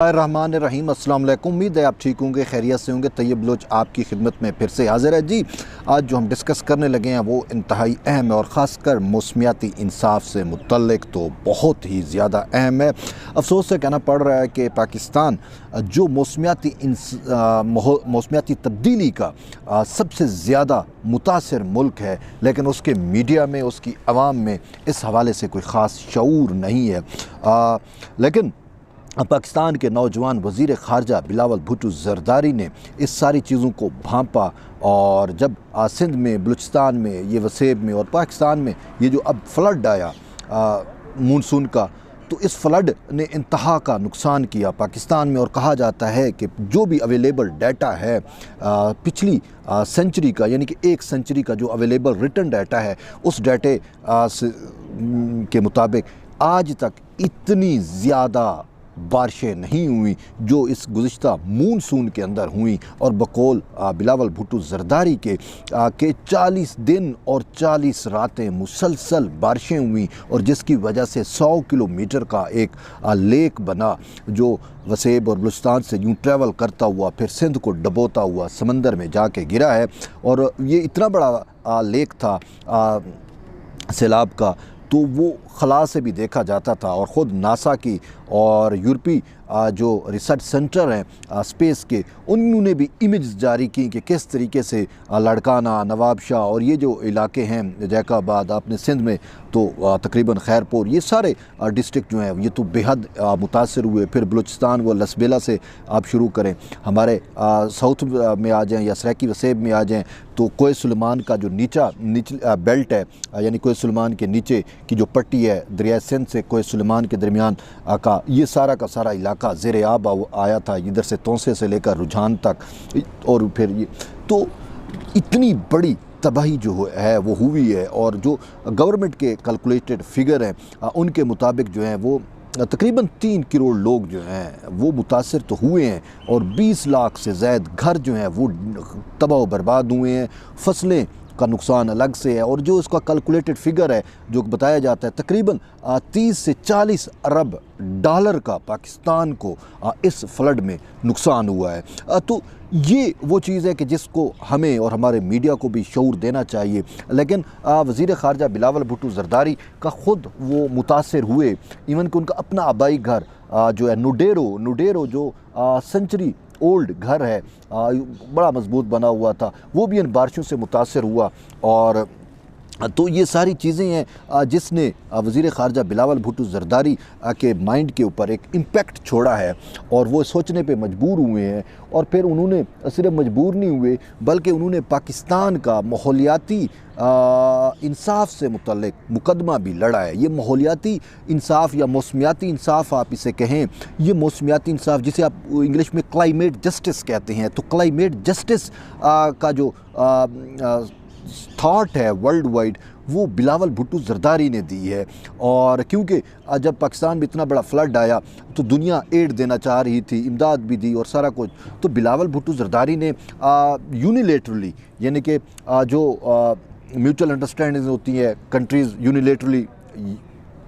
रहमान अस्सलाम वालेकुम। उम्मीद है आप ठीक होंगे, खैरियत से होंगे। तैयब बलोच आपकी खिदमत में फिर से हाजिर है जी। आज जो हम डिस्कस करने लगे हैं वो इंतहाई अहम है और ख़ासकर मौसमियाती इंसाफ से मुतल्लिक तो बहुत ही ज़्यादा अहम है। अफसोस से कहना पड़ रहा है कि पाकिस्तान जो मौसमियाती तब्दीली का सबसे ज़्यादा मुतासिर मुल्क है, लेकिन उसके मीडिया में, उसकी आवाम में इस हवाले से कोई ख़ास शऊर नहीं है। लेकिन पाकिस्तान के नौजवान वज़ीर ख़ारजा बिलावल भुट्टो ज़रदारी ने इस सारी चीज़ों को भांपा और जब सिंध में, बलूचिस्तान में, ये वसेब में और पाकिस्तान में ये जो अब फ्लड आया मानसून का, तो इस फ्लड ने इंतहा का नुकसान किया पाकिस्तान में। और कहा जाता है कि जो भी अवेलेबल डाटा है पिछली सेंचुरी का, यानी कि एक सेंचुरी का जो अवेलेबल रिटन डाटा है, उस डाटे के मुताबिक आज तक इतनी ज़्यादा बारिशें नहीं हुई जो इस गुज़िश्ता मानसून के अंदर हुई। और बकौल बिलावल भुट्टो ज़रदारी के 40 दिन और 40 रातें मुसलसल बारिशें हुई और जिसकी वजह से 100 किलोमीटर का एक लेक बना जो वसेब और बलूचिस्तान से यूँ ट्रैवल करता हुआ फिर सिंध को डबोता हुआ समंदर में जाके गिरा है। और ये इतना बड़ा लेक था सैलाब का, तो वो खला से भी देखा जाता था। और ख़ुद नासा की और यूरोपी जो रिसर्च सेंटर हैं स्पेस के, उन्होंने भी इमेज जारी की कि किस तरीके से लड़काना, नवाब शाह और ये जो इलाके हैं जैकाबाद आपने सिंध में, तो तकरीबन खैरपुर, ये सारे डिस्ट्रिक्ट जो हैं ये तो बेहद मुतासर हुए। फिर बलूचिस्तान व लसबेला से आप शुरू करें, हमारे साउथ में आ जाएँ या सराकी वसेब में आ जाएँ तो कोय सुलेमान का जो निचला बेल्ट है, यानी कोय सुलेमान के नीचे की जो पट्टी है दरिया सिंध से कोय सुलेमान के दरमियान का, ये सारा का सारा इलाका ज़ेर आब आया था, इधर से तोंसे से लेकर रुझान तक। और फिर ये तो इतनी बड़ी तबाही जो है वो हुई है। और जो गवर्नमेंट के कैलकुलेटेड फिगर हैं उनके मुताबिक जो है वो तकरीबन 3 करोड़ लोग जो हैं वो मुतासर तो हुए हैं और 20 लाख से ज़ायद घर जो हैं वो तबाह बर्बाद हुए हैं। फसलें का नुकसान अलग से है और जो उसका कैलकुलेटेड फिगर है जो बताया जाता है तकरीबन 30 से 40 अरब डॉलर का पाकिस्तान को इस फ्लड में नुकसान हुआ है। तो ये वो चीज़ है कि जिसको हमें और हमारे मीडिया को भी शऊर देना चाहिए। लेकिन वज़ीर ख़ारजा बिलावल भुट्टो ज़रदारी का ख़ुद वो मुतासर हुए, इवन कि उनका अपना आबाई घर जो है नुडेरो जो सेंचुरी ओल्ड घर है, बड़ा मजबूत बना हुआ था, वो भी इन बारिशों से मुतासर हुआ। और तो ये सारी चीज़ें हैं जिसने वज़ीर ख़ारजा बिलावल भुट्टो ज़रदारी के माइंड के ऊपर एक इम्पैक्ट छोड़ा है और वो सोचने पे मजबूर हुए हैं। और फिर उन्होंने सिर्फ मजबूर नहीं हुए बल्कि उन्होंने पाकिस्तान का माहौलियाती इंसाफ से मुतल्लिक मुकदमा भी लड़ा है। ये माहौलियाती इंसाफ या मौसमियाती इंसाफ आप इसे कहें, ये मौसमियाती इंसाफ जिसे आप इंग्लिश में क्लाइमेट जस्टिस कहते हैं, तो क्लाइमेट जस्टिस का जो थॉट है वर्ल्ड वाइड वो बिलावल भुट्टो ज़रदारी ने दी है। और क्योंकि जब पाकिस्तान में इतना बड़ा फ्लड आया तो दुनिया एड देना चाह रही थी, इमदाद भी दी और सारा कुछ, तो बिलावल भुट्टो ज़रदारी ने यूनिलेटरली, यानी कि जो म्यूचुअल अंडरस्टैंडिंग होती है कंट्रीज़ यूनिलेटरली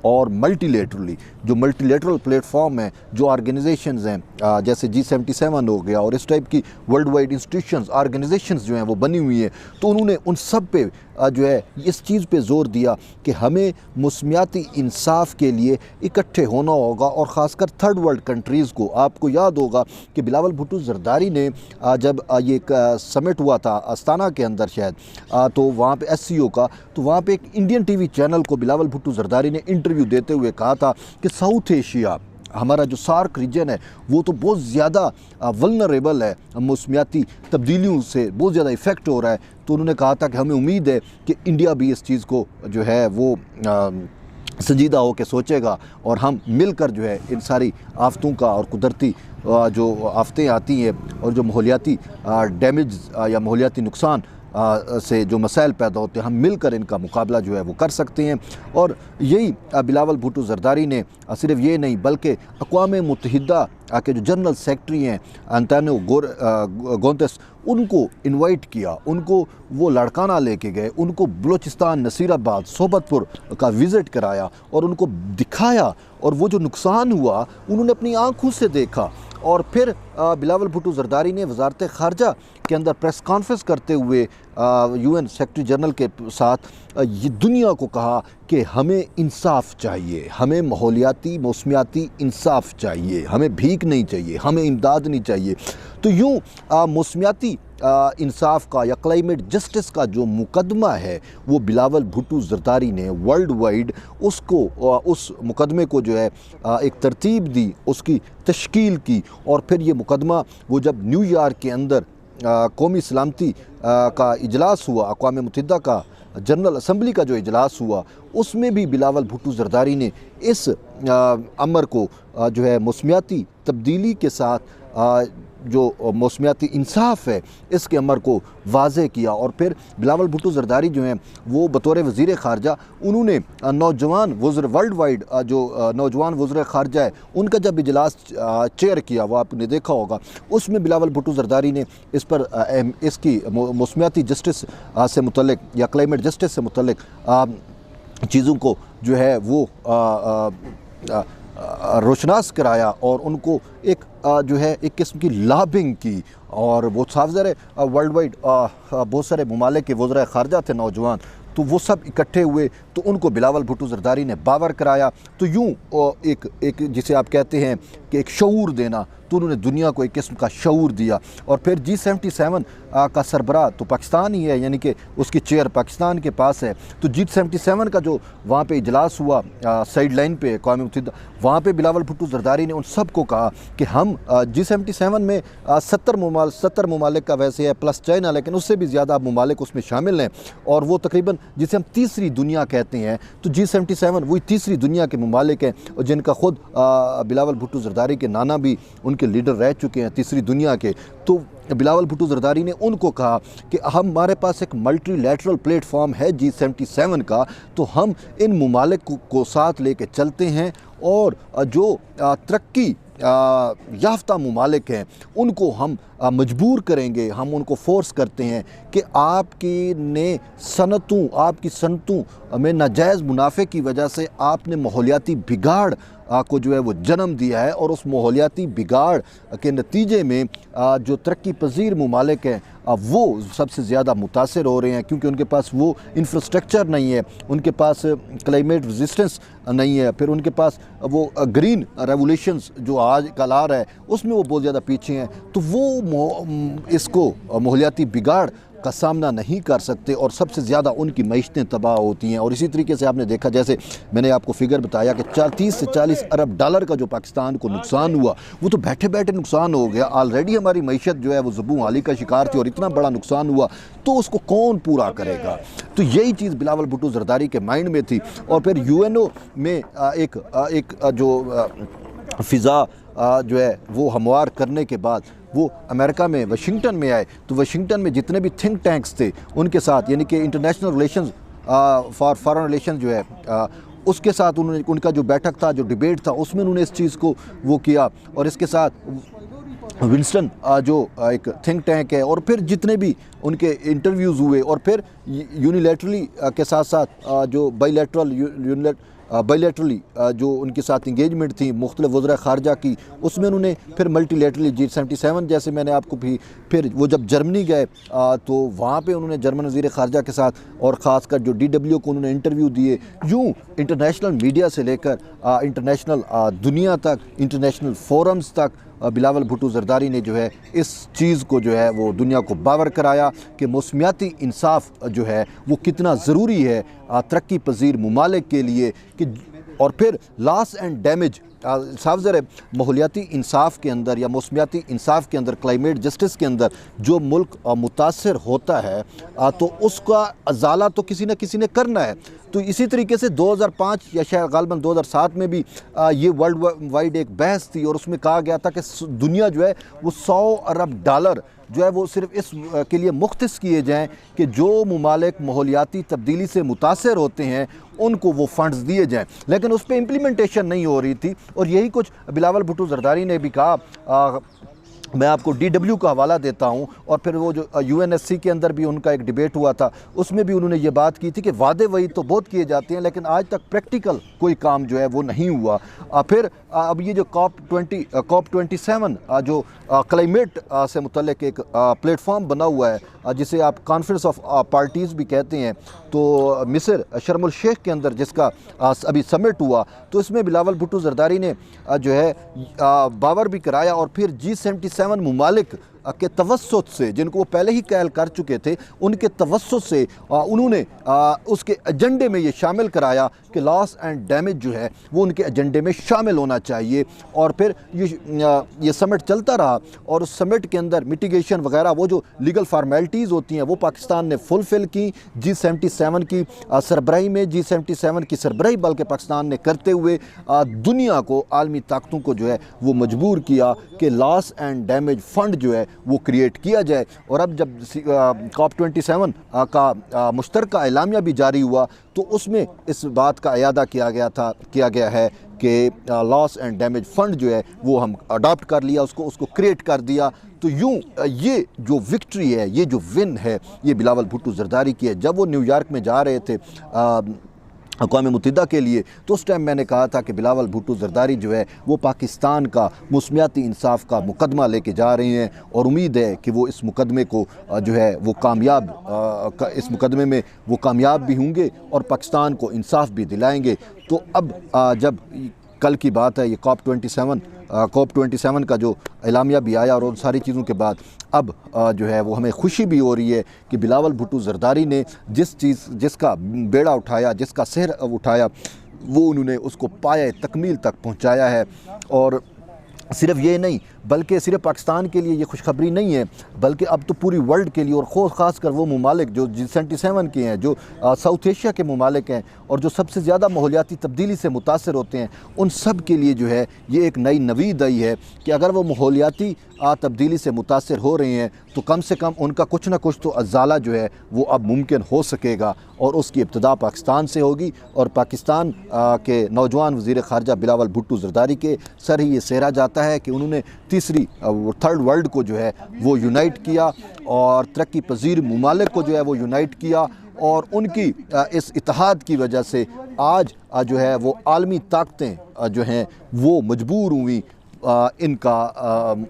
और मल्टीलेटरली, जो मल्टीलेटरल प्लेटफॉर्म है, जो ऑर्गेनाइजेशंस हैं जैसे G77 हो गया और इस टाइप की वर्ल्ड वाइड इंस्टीट्यूशंस ऑर्गेनाइजेशंस जो हैं वो बनी हुई हैं, तो उन्होंने उन सब पे जो है इस चीज़ पे ज़ोर दिया कि हमें मौसमियाती इंसाफ के लिए इकट्ठे होना होगा। और ख़ासकर थर्ड वर्ल्ड कंट्रीज़ को, आपको याद होगा कि बिलावल भुट्टो ज़रदारी ने जब ये एक समिट हुआ था अस्ताना के अंदर शायद, तो वहाँ पे SCO का, तो वहाँ पे एक इंडियन TV चैनल को बिलावल भुट्टो ज़रदारी ने इंटरव्यू देते हुए कहा था कि साउथ एशिया, हमारा जो सार्क रीजन है वो तो बहुत ज़्यादा वल्नरेबल है, मौसमियाती तब्दीलियों से बहुत ज़्यादा इफ़ेक्ट हो रहा है। तो उन्होंने कहा था कि हमें उम्मीद है कि इंडिया भी इस चीज़ को जो है वो संजीदा हो के सोचेगा और हम मिलकर जो है इन सारी आफतों का और कुदरती जो आफतें आती हैं और जो माहौलियाती डैमेज या माहौलियाती नुकसान سے جو مسائل پیدا ہوتے ہیں ہم مل کر ان کا مقابلہ جو ہے وہ کر سکتے ہیں۔ اور یہی بلاول بھٹو زرداری نے صرف یہ نہیں بلکہ اقوام متحدہ کے جو جنرل سیکرٹری ہیں انتونیو گوتریس ان کو انوائٹ کیا، ان کو وہ لاڑکانہ لے کے گئے، ان کو بلوچستان، نصیر آباد، صحبت پور کا وزٹ کرایا اور ان کو دکھایا، اور وہ جو نقصان ہوا انہوں نے اپنی آنکھوں سے دیکھا۔ اور پھر بلاول بھٹو زرداری نے وزارت خارجہ کے اندر پریس کانفرنس کرتے ہوئے UN سیکرٹری جنرل کے ساتھ یہ دنیا کو کہا کہ ہمیں انصاف چاہیے، ہمیں ماحولیاتی موسمیاتی انصاف چاہیے، ہمیں بھیک نہیں چاہیے، ہمیں امداد نہیں چاہیے۔ تو یوں موسمیاتی انصاف کا یا کلائمیٹ جسٹس کا جو مقدمہ ہے وہ بلاول بھٹو زرداری نے ورلڈ وائڈ اس مقدمے کو جو ہے ایک ترتیب دی، اس کی تشکیل کی، اور پھر یہ مقدمہ وہ جب نیو یارک کے اندر قومی سلامتی کا اجلاس ہوا، اقوام متحدہ کا جنرل اسمبلی کا جو اجلاس ہوا، اس میں بھی بلاول بھٹو زرداری نے اس امر کو جو ہے موسمیاتی تبدیلی کے ساتھ جو موسمیاتی انصاف ہے اس کے امر کو واضح کیا۔ اور پھر بلاول بھٹو زرداری جو ہیں وہ بطور وزیر خارجہ انہوں نے نوجوان وزر ورلڈ وائڈ جو نوجوان وزر خارجہ ہے ان کا جب اجلاس چیئر کیا، وہ آپ نے دیکھا ہوگا، اس میں بلاول بھٹو زرداری نے اس کی موسمیاتی جسٹس سے متعلق یا کلائمیٹ جسٹس سے متعلق چیزوں کو جو ہے وہ روشناس کرایا، اور ان کو ایک جو ہے ایک قسم کی لابنگ کی۔ اور وہ صاف ظاہر ہے ورلڈ وائڈ بہت سارے ممالک کے وزراء خارجہ تھے نوجوان، تو وہ سب اکٹھے ہوئے تو ان کو بلاول بھٹو زرداری نے باور کرایا۔ تو یوں ایک جسے آپ کہتے ہیں کہ ایک شعور دینا، تو انہوں نے دنیا کو ایک قسم کا شعور دیا۔ اور پھر G77 کا سربراہ تو پاکستان ہی ہے، یعنی کہ اس کی چیئر پاکستان کے پاس ہے، تو G77 کا جو وہاں پہ اجلاس ہوا سائیڈ لائن پہ اقوام متحدہ، وہاں پہ بلاول بھٹو زرداری نے ان سب کو کہا کہ ہم G77 میں 70 ممالک کا ویسے ہے پلس چائنا، لیکن اس سے بھی زیادہ ممالک اس میں شامل ہیں، اور وہ تقریباً جسے ہم تیسری دنیا کہتے ہیں، تو G77 وہی تیسری دنیا کے ممالک ہیں، اور جن کا خود بلاول بھٹو زرداری کے نانا بھی ان کے لیڈر رہ چکے ہیں تیسری دنیا کے۔ تو بلاول بھٹو زرداری نے ان کو کہا کہ ہمارے پاس ایک ملٹی لیٹرل پلیٹ فارم ہے G77 کا، تو ہم ان ممالک کو ساتھ لے کے چلتے ہیں، اور جو ترقی یافتہ ممالک ہیں ان کو ہم مجبور کریں گے، ہم ان کو فورس کرتے ہیں کہ آپ کی صنعتوں میں ناجائز منافع کی وجہ سے آپ نے ماحولیاتی بگاڑ کو جو ہے وہ جنم دیا ہے، اور اس ماحولیاتی بگاڑ کے نتیجے میں جو ترقی پذیر ممالک ہیں وہ سب سے زیادہ متاثر ہو رہے ہیں، کیونکہ ان کے پاس وہ انفراسٹرکچر نہیں ہے، ان کے پاس کلائمیٹ ریزسٹنس نہیں ہے، پھر ان کے پاس وہ گرین ریولیوشنز جو آج کل آ رہا ہے اس میں وہ بہت زیادہ پیچھے ہیں، تو وہ اس کو ماحولیاتی بگاڑ کا سامنا نہیں کر سکتے، اور سب سے زیادہ ان کی معیشتیں تباہ ہوتی ہیں۔ اور اسی طریقے سے آپ نے دیکھا، جیسے میں نے آپ کو فگر بتایا کہ 30 سے 40 ارب ڈالر کا جو پاکستان کو نقصان ہوا، وہ تو بیٹھے بیٹھے نقصان ہو گیا، آلریڈی ہماری معیشت جو ہے وہ زبوں حالی کا شکار تھی، اور اتنا بڑا نقصان ہوا تو اس کو کون پورا کرے گا؟ تو یہی چیز بلاول بھٹو زرداری کے مائنڈ میں تھی۔ اور پھر UNO میں ایک جو فضا جو ہے وہ ہموار کرنے کے بعد وہ امریکہ میں واشنگٹن میں آئے، تو واشنگٹن میں جتنے بھی تھنک ٹینکس تھے ان کے ساتھ، یعنی کہ انٹرنیشنل ریلیشنز فارن ریلیشن جو ہے اس کے ساتھ انہوں نے ان کا جو بیٹھک تھا، جو ڈیبیٹ تھا، اس میں انہوں نے اس چیز کو وہ کیا، اور اس کے ساتھ ونسٹن جو ایک تھنک ٹینک ہے، اور پھر جتنے بھی ان کے انٹرویوز ہوئے، اور پھر یونیلیٹرلی کے ساتھ ساتھ جو بائی لیٹرلی جو ان کے ساتھ انگیجمنٹ تھی مختلف وزراء خارجہ کی، اس میں انہوں نے پھر ملٹی لیٹرلی G77 جیسے میں نے آپ کو بھی، پھر وہ جب جرمنی گئے تو وہاں پہ انہوں نے جرمن وزیر خارجہ کے ساتھ، اور خاص کر جو DW کو انہوں نے انٹرویو دیے، یوں انٹرنیشنل میڈیا سے لے کر انٹرنیشنل دنیا تک، انٹرنیشنل فورمز تک بلاول بھٹو زرداری نے جو ہے اس چیز کو جو ہے وہ دنیا کو باور کرایا کہ موسمیاتی انصاف جو ہے وہ کتنا ضروری ہے ترقی پذیر ممالک کے لیے، کہ اور پھر لاس اینڈ ڈیمیج साफ ज़र माहौलियाती इंसाफ के अंदर या मौसमियाती इंसाफ के अंदर, क्लाइमेट जस्टिस के अंदर जो मुल्क मुतासर होता है तो उसका अजाला तो किसी न किसी ने करना है। तो इसी तरीके से 2005 या शायद गालिबन 2007 में भी ये वर्ल्ड वाइड एक बहस थी और उसमें कहा गया था कि दुनिया जो है वो $100 अरब जो है वो सिर्फ इस के लिए मुख्तस किए जाएं कि जो ममालिक माहौलियाती तब्दीली से मुतासर होते हैं उनको वो फ़ंड्स दिए जाएं, लेकिन उस पर इम्प्लीमेंटेशन नहीं हो रही थी। और यही कुछ बिलावल भुट्टो ज़रदारी ने भी कहा। मैं आपको DW का हवाला देता हूं, और फिर वो जो UNSC के अंदर भी उनका एक डिबेट हुआ था, उसमें भी उन्होंने ये बात की थी कि वादे वही तो बहुत किए जाते हैं लेकिन आज तक प्रैक्टिकल कोई काम जो है वो नहीं हुआ। फिर अब ये जो COP27 जो क्लाइमेट से मुतल्लिक एक प्लेटफॉर्म बना हुआ है जिसे आप कॉन्फ्रेंस ऑफ पार्टीज़ भी कहते हैं, तो मिस्र शर्म शेख के अंदर जिसका अभी समिट हुआ, तो इसमें बिलावल भुट्टो ज़रदारी ने जो है बावर भी कराया और फिर G77 ममालिक के तवस्सुत से, जिनको वो पहले ही कहल कर चुके थे, उनके तवस्सुत से उन्होंने उसके एजेंडे में ये शामिल कराया कि लॉस एंड डैमेज जो है वो उनके एजेंडे में शामिल होना चाहिए। और फिर ये समिट चलता रहा और उस समिट के अंदर मिटिगेशन वगैरह वो जो लीगल फार्मेलिटीज़ होती हैं वो पाकिस्तान ने फुलफ़िल की। G77 की सरबराही में G77 की सरबराही बल्कि पाकिस्तान ने करते हुए दुनिया को, आलमी ताकतों को जो है वो मजबूर किया कि लॉस एंड डैमेज फ़ंड जो है वो क्रिएट किया जाए। और अब जब COP27 का मुश्तरका एलामिया भी जारी हुआ तो उसमें इस बात का अयादा किया गया है कि लॉस एंड डैमेज फ़ंड जो है वो हम अडॉप्ट कर लिया, उसको क्रिएट कर दिया। तो यूँ ये जो विक्ट्री है, ये जो विन है, ये बिलावल भुट्टो ज़रदारी की है। जब वो न्यूयॉर्क में जा रहे थे अक़वाम मुत्तहिदा के लिए, तो उस टाइम मैंने कहा था कि बिलावल भुट्टो ज़रदारी जो है वो पाकिस्तान का मौसमियाती इंसाफ का मुकदमा लेके जा रहे हैं और उम्मीद है कि वो इस मुकदमे को जो है वो इस मुकदमे में वो कामयाब भी होंगे और पाकिस्तान को इंसाफ भी दिलाएंगे। तो अब जब कल की बात है, ये COP27 का जो एलामिया भी आया और उन सारी चीज़ों के बाद अब जो है वो हमें खुशी भी हो रही है कि बिलावल भुट्टो ज़रदारी ने जिसका बेड़ा उठाया, जिसका सिर उठाया, वो उन्होंने उसको पाए तकमील तक पहुंचाया है। और सिर्फ ये नहीं बल्कि सिर्फ पाकिस्तान के लिए ये खुशखबरी नहीं है, बल्कि अब तो पूरी वर्ल्ड के लिए, और ख़ास कर वो ममालिक जो G77 के हैं, जो साउथ एशिया के ममालिक हैं और जो सबसे ज़्यादा माहौलियाती तब्दीली से मुतासर होते हैं, उन सब के लिए जो है ये एक नई नवीद आई है कि अगर वो माहौलियाती तब्दीली से मुतासर हो रहे हैं तो कम से कम उनका कुछ ना कुछ तो अजाला जो है वो अब मुमकिन हो सकेगा और उसकी इब्तदा पाकिस्तान से होगी। और पाकिस्तान के नौजवान वज़ीर ख़ारजा बिलावल भुट्टो ज़रदारी के सर ही ये सेहरा जाता है कि उन्होंने थर्ड वर्ल्ड को जो है वो यूनाइट किया और तरक्की पजीर ममालिक को जो है वो यूनाइट किया, और उनकी इस इत्तेहाद की वजह से आज जो है वो आलमी ताकतें जो हैं वो मजबूर हुई इनका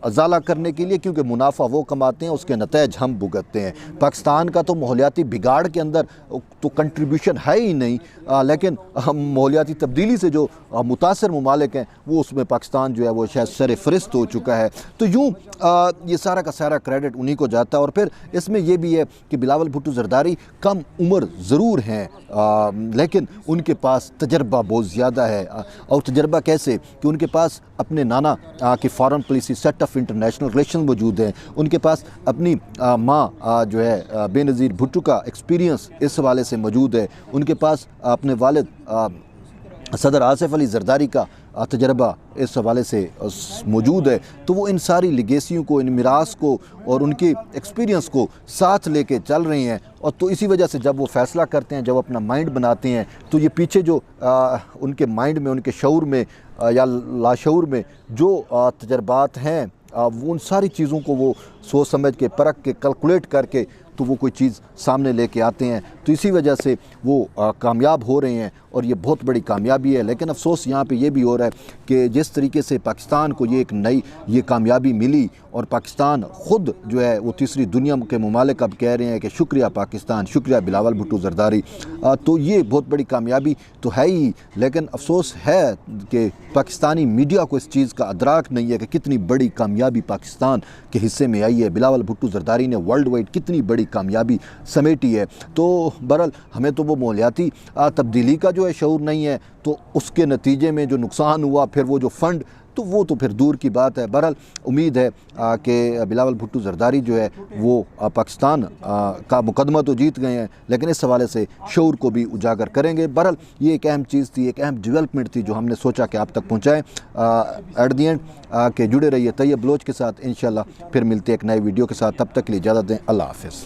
अजाला करने के लिए, क्योंकि मुनाफा वो कमाते हैं, उसके नतीज हम भुगतते हैं। पाकिस्तान का तो माहौलियाती बिगाड़ के अंदर तो कंट्रीब्यूशन है ही नहीं, लेकिन हम माहौलियाती तब्दीली से जो मुतासर ममालिक हैं वो उसमें पाकिस्तान जो है वो शायद सर फहरिस्त हो चुका है। तो यूँ ये सारा का सारा क्रेडिट उन्हीं को जाता है। और फिर इसमें यह भी है कि बिलावल भुट्टो ज़रदारी कम उम्र ज़रूर हैं लेकिन उनके पास तजर्बा बहुत ज़्यादा है। और तजर्बा कैसे कि उनके पास अपने नाना कि foreign policy set of international relation मौजूद हैं, उनके पास अपनी माँ जो है बेनज़ीर भुट्टो का एक्सपीरियंस इस हवाले से मौजूद है, उनके पास अपने वालिद सदर आसिफ अली ज़रदारी का तजर्बा इस हवाले से मौजूद है। तो वो इन सारी लिगेसियों को, इन मिरास को और उनके एक्सपीरियंस को साथ लेके चल रहे हैं। और तो इसी वजह से जब वो फ़ैसला करते हैं, जब अपना माइंड बनाते हैं, तो ये पीछे जो उनके माइंड में, उनके शऊर में या लाशऊर में जो तजर्बात हैं वो उन सारी चीज़ों को वो सोच समझ के, परख के, कैलकुलेट करके तो वो कोई चीज़ सामने लेके आते हैं। तो इसी वजह से वो कामयाब हो रहे हैं और ये बहुत बड़ी कामयाबी है। लेकिन अफसोस यहाँ पे ये भी हो रहा है कि जिस तरीके से पाकिस्तान को ये एक नई ये कामयाबी मिली और पाकिस्तान ख़ुद जो है वो तीसरी दुनिया के ममालिक अब कह रहे हैं कि शुक्रिया पाकिस्तान, शुक्रिया बिलावल भुट्टो ज़रदारी, तो ये बहुत बड़ी कामयाबी तो है ही। लेकिन अफसोस है कि पाकिस्तानी मीडिया को इस चीज़ का अदराक नहीं है कि कितनी बड़ी कामयाबी पाकिस्तान के हिस्से में आई है। बिलावल भुट्टो ज़रदारी ने वर्ल्ड वाइड कितनी बड़ी کامیابی سمیٹی ہے۔ تو بہرحال ہمیں تو وہ ماحولیاتی تبدیلی کا جو ہے شعور نہیں ہے، تو اس کے نتیجے میں جو نقصان ہوا پھر وہ جو فنڈ، تو وہ تو پھر دور کی بات ہے۔ بہرحال امید ہے کہ بلاول بھٹو زرداری جو ہے وہ پاکستان کا مقدمہ تو جیت گئے ہیں، لیکن اس حوالے سے شعور کو بھی اجاگر کریں گے۔ بہرحال یہ ایک اہم چیز تھی، ایک اہم ڈیولپمنٹ تھی جو ہم نے سوچا کہ آپ تک پہنچائیں۔ ایٹ دی اینڈ کہ جڑے رہیے طیب بلوچ کے ساتھ، انشاءاللہ پھر ملتے ایک نئے ویڈیو کے ساتھ، تب تک کے لیے اجازت دیں، اللہ حافظ۔